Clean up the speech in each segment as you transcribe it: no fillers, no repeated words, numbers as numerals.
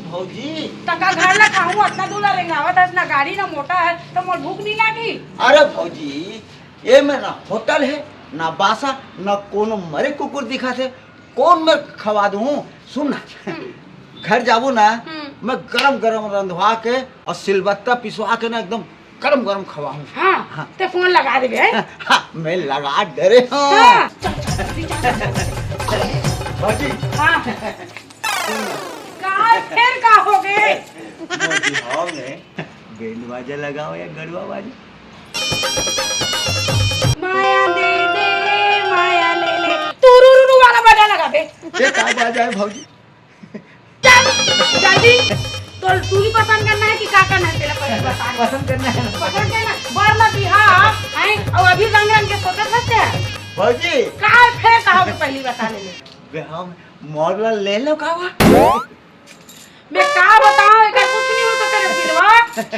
भौजी तका घर ला खाऊं इतना दूर रेंगावत है ना गाड़ी ना मोटा है तो मोर भूख नहीं लागी। अरे भौजी ये में ना होटल है ना बासा ना कोनो मरे कुकुर दिखा थे कौन मैं खवा दूं। सुन ना घर जाबू ना मैं गरम गरम रंधवा के और सिलबत्ता पिसवा के ना एकदम गरम गरम खवाऊं। हाँ ते फोन लगा दे बे। हाँ मैं लगा डरे हूँ। हाँ भौजी हाँ कहाँ फिर का हो गए। भौजी हाँ मैं बैंड बाजा लगाओ या गड़वा बाजा। माया दे दे माया ले ले तुरुरु वाला बाजा लगा बे। ये का बाजा है भौजी? चल जल्दी तो तू ही पसंद करना है कि का करना है तेरा पसंद करना है ना। पसंद करना वरना बिहार हैं और अभी रंग रंग के सोते फंसते हैं। भौजी कहाँ फिर कहाँ पे पहली बता ले हम मॉडल ले लो का मैं का बताऊं एका कुछ नहीं हो तो तेरे दिलवा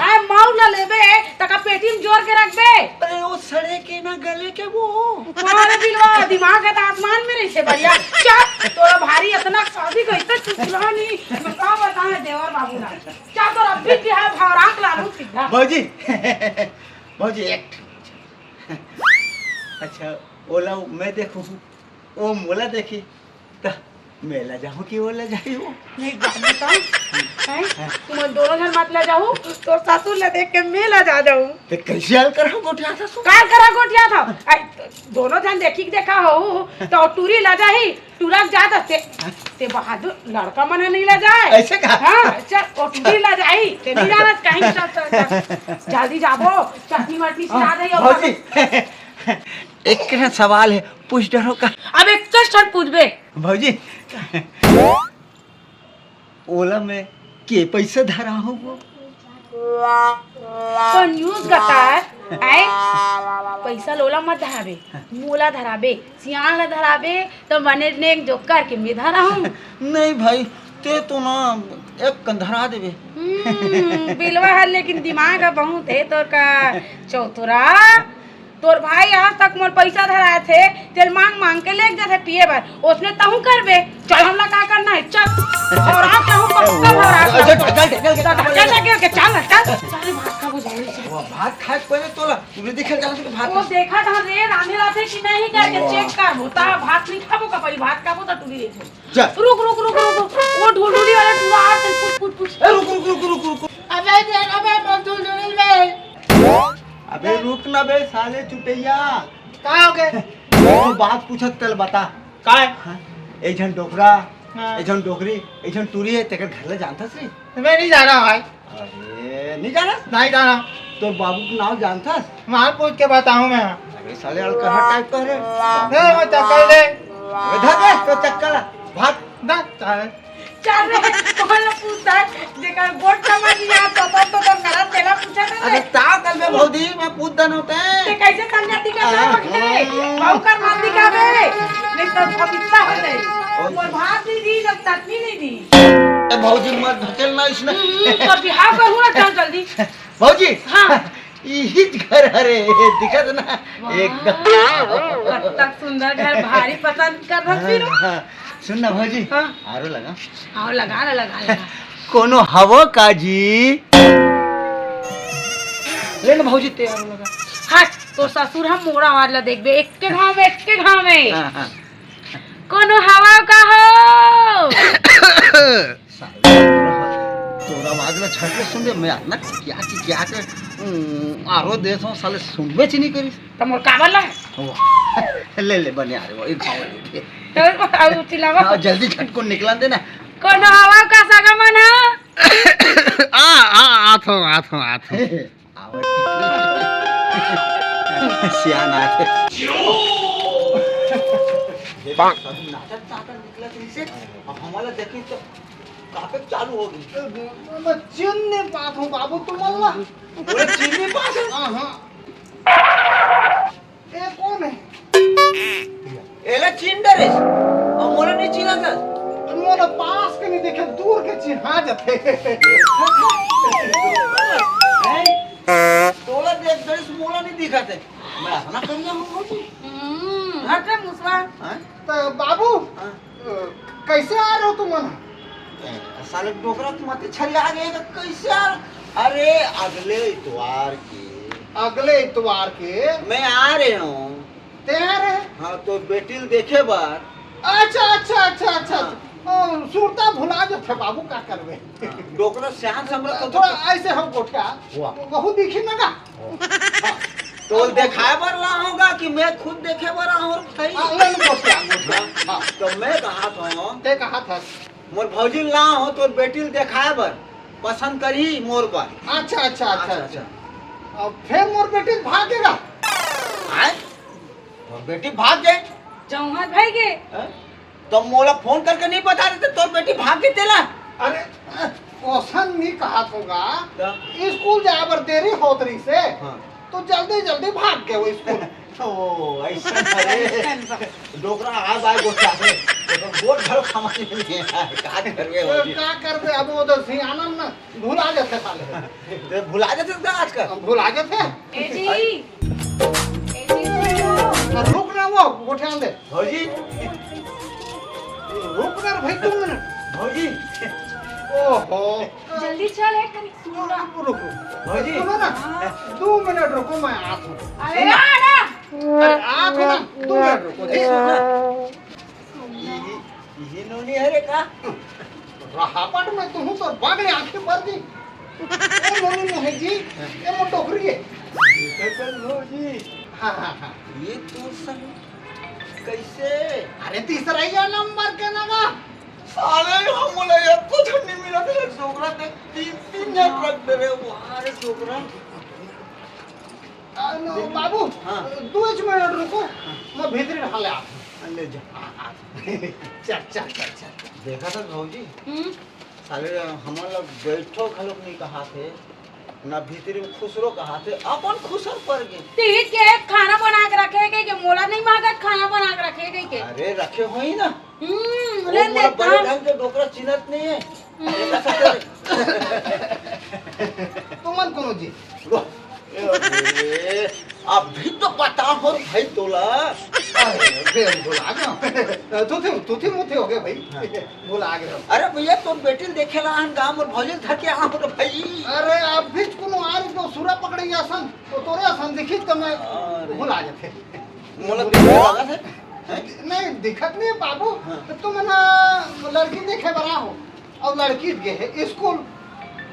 आय माउल ला लेबे तका पेटी में जोर के रखबे। अरे वो सड़े के ना गले के वो अरे दिलवा दिमाग है तो आसमान में रही से बढ़िया। चल तोरा भारी इतना शादी कैसे चुचला नहीं मैं का बताऊं देवर बाबू ना चल तो अभी भी है भौराक लालू सीधा। भौजी भौजी एक अच्छा ओला मैं देखूं वो मोला देखी तो मेला जाऊं कि ओला जाई वो नहीं बात बताऊं हैं तुम दोनों जन मत ले जाऊं तो ससुर ले देख के मेला जा जाऊं ते कैसे हाल कर गोठिया था सो काय करा गोटिया था दोनों जन देखी देखा हो तो टूरी ला जाही टूरक जा दते ते बहादुर लड़का मन नहीं ला जाए ऐसे का हां चल ओ टूरी ला जाही ते नहीं जाना कहीं चल जल्दी जाबो चटनी वटनी सिला दे भौजी एक ना सवाल है पूछ डरो का। अब एक क्वेश्चन पूछबे भौजी ओला में के पैसा धरा हो वो कंफ्यूज करता है आए पैसा लोला मत धराबे मोला धराबे सियान ला धराबे तो मने ने जो करके मैं धरा हूं। नहीं भाई ते तो ना एक कंधरा देवे बिलवा है लेकिन दिमाग है बहुत है तोर का चौथुरा तोर भाई आज तक मोर पैसा धराए थे तेल मांग मांग के ले जाते पिए बार उसने तहु करबे चल हमला का करना है चल और आ कहूं पक्का चल लगे के चल सारे भात खा बुझाई से वो भात खाए पहले तोला तूने देखा जा के भात वो देखा था रे रांधे राते कि नहीं करके चेक कर होता भात नहीं खाबो का परी भात खाबो तो टूरी दे चल रुक वो ढोलढुली वाला टूरा आ पुछ रुक अबे ढोलढुली में अबे रुक ना बे साले चुटैया का हो गए वो बात पूछत तल बता का है एजन डोकरा हाँ। एजन डोकरी एजन टूरी है तेकर घर ले जानता सी। मैं नहीं जाना भाई अरे नहीं जाना नहीं जाना तो बाबू का नाम जानता माल पूछ के बताऊं मैं अरे साले अलकहा टाइप का रे मैं चक्कर ले इधर दे तो चक्कर भाग ना चल चल रे कौन पूछता है जेकर गोट समझ लिया तो गलत तेरा पूछा था अरे ता कल में भौदी मैं पूछ दन होते ते कैसे संगति का नाम है बहु कर मान दिखावे नहीं तो फकिस्ता हो गई और भात नहीं दी जब चटनी नहीं दी भौजी मत धकेल ना इसने तो बिहार करूँ ना चल जल्दी भौजी हाँ यही घर हरे दिखत ना एकदम तक सुंदर घर भारी पसंद कर रखी रो सुन ना भौजी हाँ आरो लगा आओ लगा कोनो हवो काजी ले ना भौजी ते आरो लगा हट तो ससुर हम मोरा वाला देखबे एक के घाव में हां हां कोनो हवा का हो तोरा आवाज में छट के सुन दे मैं ना क्या के आरो देश में साले सुनबे ची नहीं करी तो मोर काबर ला ले बने आ रे वो एक खाओ ले तो आओ चिल्लावा हाँ जल्दी झटको निकला दे ना कोनो हवा का सागमन है आथो सियान आते हमारा देखी तो काफी चालू हो गई मैं चिन्नी पास हूं बाबू तुम्हारा बोले चीनी पास है हां ये कौन है एला चिंडर है और मोला नहीं चिना था मोरा पास के नहीं देखे दूर के चिन्हा जाते तोला देख दरिस मोला नहीं दिखाते मैं हना करिया हूं हट रे मुसवा हां तो बाबू कैसे आ रहे हो तुम साले डोकरा मत छरिया गएगा कैसे यार? अरे अगले इतवार अगले इतवार के मैं आ रहे हूँ। तैयार है? हाँ तो बेटिल देखे बार। अच्छा सुरता भुला जो थे बाबू का करवे। डोकरा सियान समरा तो थोड़ा ऐसे हम गोठा वाह। बहुत दिखी ना का। तो दिखाए बर रहा होगा कि मैं खुद देखे बर रहा हूँ भाई। ले गोठा। हाँ तो मैं कहा था ते कहा था। मोर भौजी ला हो तो बेटिल दिखाए बर पसंद करी मोर पर। अच्छा अब फिर मोर बेटी भागेगा। आए और बेटी भाग गए चौहान भाई के तो मोला फोन करके नहीं बता देते तो बेटी भाग गई तेला। अरे क्वेश्चन नहीं कहा होगा क्या? स्कूल जाए बर देरी होत रही से हाँ। तो जल्दी भाग गए वो स्कूल। ओ ऐसा अरे डोकरा आ बाय गोठा से तो गोट भर समझ नहीं है का करवे हो जी। का करबे अब वो तो सियाना ना भुला जाते साले। ते भुला जाते का आजकल भुला जाते। ए जी सुनो। रुक ना वो गोठे आंदे। भौजी रुक ना भाई 2 मिनट। भौजी ओहो जल्दी चल एक करी सुनो ना। रुको भौजी सुनो ना 2 मिनट रुको मैं आता हूँ। अरे आ ना अरे आप ना 2 मिनट रुको अरे सुन ना ये नोनी है रे का रहापट में तुम तो बागले आंखें भर दी। ए मोनी मोहे जी ए मो टोकरी है। कल भौजी हाँ ये तू सब कैसे अरे तीसरा ही नंबर के नगा। साले हम बोले यार कुछ नहीं मिला तेरे डोकरा ते 3 नेट रख दे रे वाह रे डोकरा। बाबू हाँ। 2 मिनट रुको मैं भीतर ढाले आ। ले जा चल देखा था भौजी साले हमारा बैठो खलोक नहीं कहा थे ना भीतर में खुसरो कहा थे अपन खुसर पड़ गए। तीज के खाना बना के रखे के मोला नहीं मांगा खाना बना के रखे के अरे रखे हो ही ना ले वो ले बड़े ढंग के डोकरा चिन्हत नहीं है। तुमन कोनो जी अरे अभी तो पता हो भाई तोला। अरे भुला गया तू थे मुथे हो गए भाई। भुला गए। अरे भैया तुम बेटी देखेला हन गांव और भौजी धर के आ हो भाई। अरे अब भी कोनो आर तो सुरा पकड़े आसन तो तोरे आसन दिखी तो मैं भुला जाते। मोला देखे लगा थे नहीं दिखत नहीं बाबू। हाँ। तो मना लड़की देखे बड़ा हो और लड़की गए है स्कूल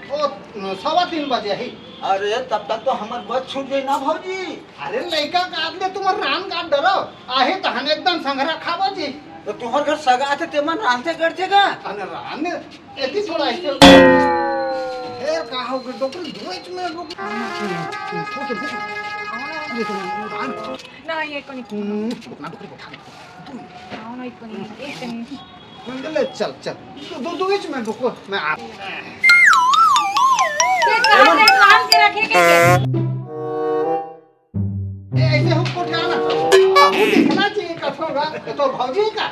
वो 3:15 बजे ही। अरे तब तक तो हमार बस छूट गई ना भौजी। अरे लड़का काट ले तुम रान काट डरो आहे तहन एकदम संघरा खाबो जी। तो तुम्हार घर सगा थे तेमन रांते करते का अने रान एती थोड़ा ऐसे फिर का हो गए डॉक्टर 2 मिनट रुक। ना ये कोनी ना डॉक्टर को उठा आओ ना कोनी एक कनी ले चल 2 मिनट रुको मैं आ। ये कहां से काम के रखे के ऐसे हमको उठाना वो दिखना चाहिए कथों का तो भौजी का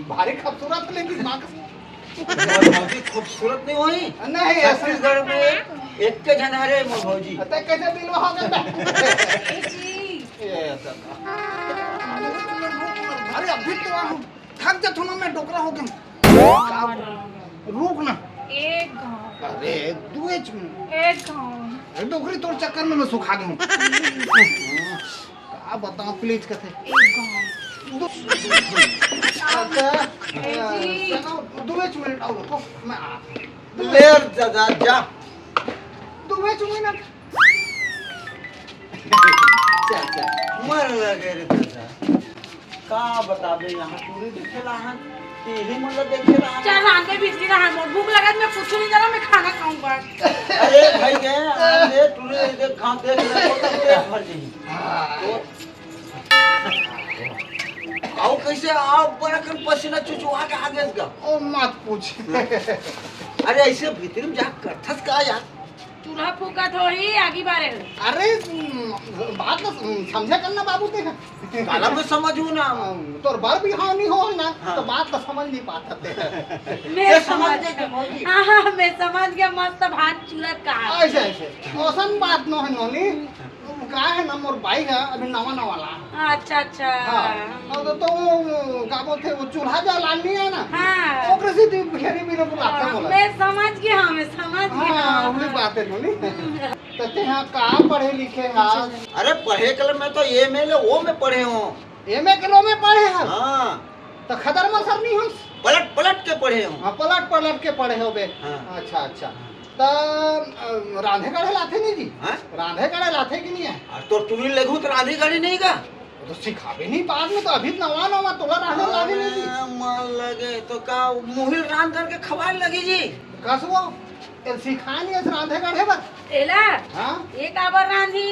भारी खूबसूरत लेकिन मां भौजी खूबसूरत नहीं हुई नहीं छत्तीसगढ़ में एक के जन हरे मोर भौजी। अतः कैसे बिल हो गया ए जी ये अरे अभी तो थक जा थोड़ा मैं डोकरा हो गया। रुक ना एक गांव अरे 2 मिनट एक गांव डोकरी तोड़ चक्कर में मैं सुखा गया। क्या बताऊं प्लीज कैसे एक गांव अच्छा जी। 2 मिनट और रुको मैं आ। लेर जगह जा 2 मिनट चल मर लगे रे दादा का बताबे यहाँ पूरी देखेला हन कि यही मतलब देखेला हन। चल रात में बिजली रहा मोर भूख लगा मैं कुछ नहीं जरा मैं खाना खाऊंगा। अरे भाई गए आने तूने देख खां देख ले तो पेट भर गई। आओ कैसे आओ बरकन पसीना चुचुआ के आगे का। ओ मत पूछ। अरे ऐसे भीतर में जा करथस का यार चूल्हा फूका थोड़ी आगे बारे अरे बात तो समझा करना बाबू देखा काला में समझू ना तोर बार भी हाँ नहीं हो ना हाँ। तो बात तो समझ नहीं पाता थे। मैं समझ समझ गए भौजी। हाँ मैं समझ गया मस्त भात चूल्हा का ऐसे ऐसे औसन बात न है नोनी का है ना मोर बाइक है अभी नवा नवा ला। अच्छा अच्छा हाँ तो वो का बोलते वो चूल्हा जो लानी है ना हाँ ओकरे से ती घेरी भी बुलाता बोला। मैं समझ गया मैं समझ गया हाँ वही बात है बोली। तो ते यहाँ का पढ़े लिखे आज अरे पढ़े कल मैं तो ये में वो में पढ़े हूँ। एमए किलो में पढ़े हैं हाँ तो खदर में सर नहीं हो पलट पलट के पढ़े हूँ। हाँ पलट पलट के पढ़े हो बे। हाँ। अच्छा अच्छा तो रांधे गढ़े लाते नहीं जी हाँ? रांधे गढ़े लाते कि नहीं है और तो तुरी लगू तो राधी गाड़ी नहीं का तो सिखावे नहीं बाद में तो अभी नवा नवा तोला रांधे लागे नहीं जी मान लगे तो का मुहिल रान करके खवाए लगी जी। कसबो सिखा नहीं है रांधे गढ़े बस। एला हाँ एक आबर रांधी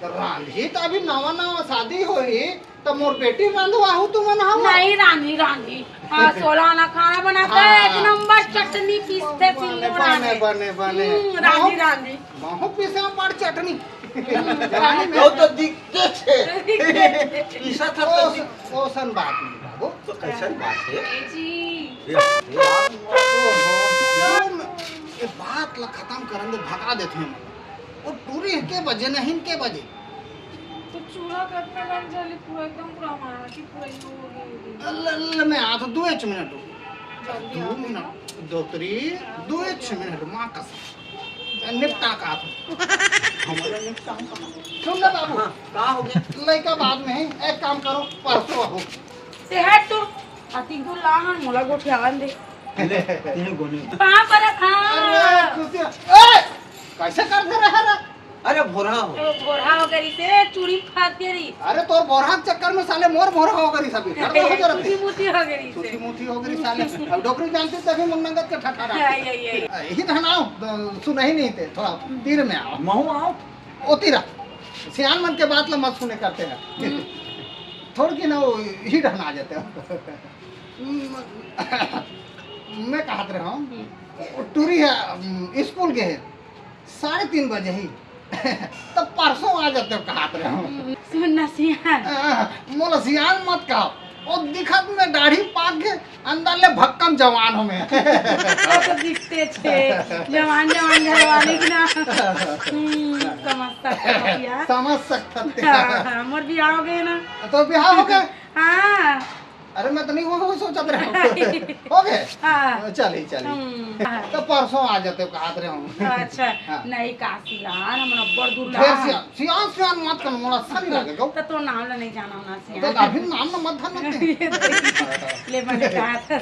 तो रांधी तो अभी नवा नवा शादी होई तो मोर बेटी रांधवा हूँ तुम ना नहीं रांधी रांधी हाँ सोलाना खाना बनाता है एक नंबर चटनी पीसते सिल्लोड़ा बने में बने बने रांधी रांधी महू पीसे में बड़ चटनी वो तो दिखते थे पीसा था तो ओसन बात नहीं बाबू तो कैसन बात है जी ये बात ला खत्म करन दे भगा देते हैं वो टूरी के बजे नहीं के बजे तो चूल्हा कटने लग जाली पूरा एकदम पूरा हमारा की पूरा ये हो गई मैं आ तो 2 मिनट जल्दी 2 मिनट दोतरी 2 मिनट मां कसम निपटा का तो हमारा निपटा का सुन ले बाबू हाँ, का हो गया लड़का बाद में है एक काम करो परसों हो सेहत तो अति को लाहन मोला गोठियावन दे ले तीन गोनी कहां पर अरे हां खुशी ए कैसे करते रहे रे अरे भोरा हो तो बोरा हो गई से चूड़ी फाट गई अरे तोर बोरा के चक्कर में साले मोर भोरा हो गई सभी हर हो जरा छोटी मोटी हो गई छोटी से मोटी हो गई साले अब डोकरी जानते तभी मंगनगत के ठठारा आई आई आई यही धनाओ सुन ही नहीं थे थोड़ा तीर में आओ महू आओ ओ तीरा सियान मन के बात ला मत सुने करते हैं थोड़ की ना वो ही ढहना जाते हो मैं कहत रहा हूँ टूरी है स्कूल के है 3:30 बजे ही तब परसों आ जाते हो कहत रहा हूँ सुन नसियान मोला सियान मत कहो ओ दिखत में दाढ़ी पाक के अंदर ले भक्कम जवान हो में वो तो दिखते थे जवान जवान घर वाले की ना समझ सकता यार समझ सकते मोर भी आओगे ना तो ब्याह हो गए हाँ अरे मैं तो नहीं वो सोचत रहा हो गए हाँ चली तो परसों आ जाते हो कहत रहे हूँ अच्छा हाँ। नहीं कासियान हम बड़ दूर फिर सियान सियान मत कर मोला अच्छा नहीं लगेगा तो नाम ला नहीं जाना ना तो सियान अभी नाम ना मत धन ले मैंने कहा था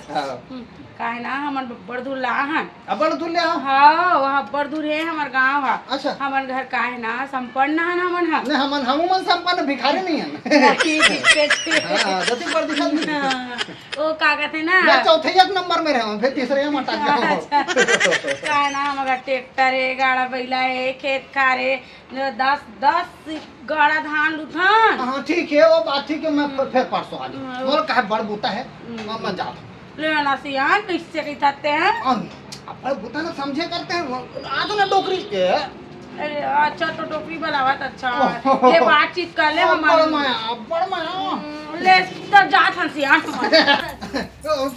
काहे ना हमर बड़ दूर लाहन अब बड़ दूर ले आओ हाँ वहाँ बड़ दूर है हमार गाँव है अच्छा हमार घर काहे ना संपन्न है ना हमन है नहीं हम मन संपन्न भिखारी नहीं है नहीं दिखते थे हां जति पर दिखत नहीं हाँ, वो का कहते ना मैं चौथे एक नंबर में रहूं फिर तीसरे में अटक जाऊं काहे ना हमारा ट्रैक्टर है गाड़ा बैला है खेत खार है 10 गाड़ा धान लुथन हां ठीक है वो बात ठीक है मैं फिर परसों आ जाऊं मोर कहे बड़ बूता है मैं जा लेना सियान किससे कहते हैं अपन बूता ना समझे करते हैं आज ना डोकरी के अरे अच्छा तो टोकरी बनावत अच्छा ये बातचीत कर ले हमारे बड़ माया ले तब जा थन सियान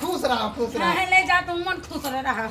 खुश रहा ले जा तुम मन खुश रह रहा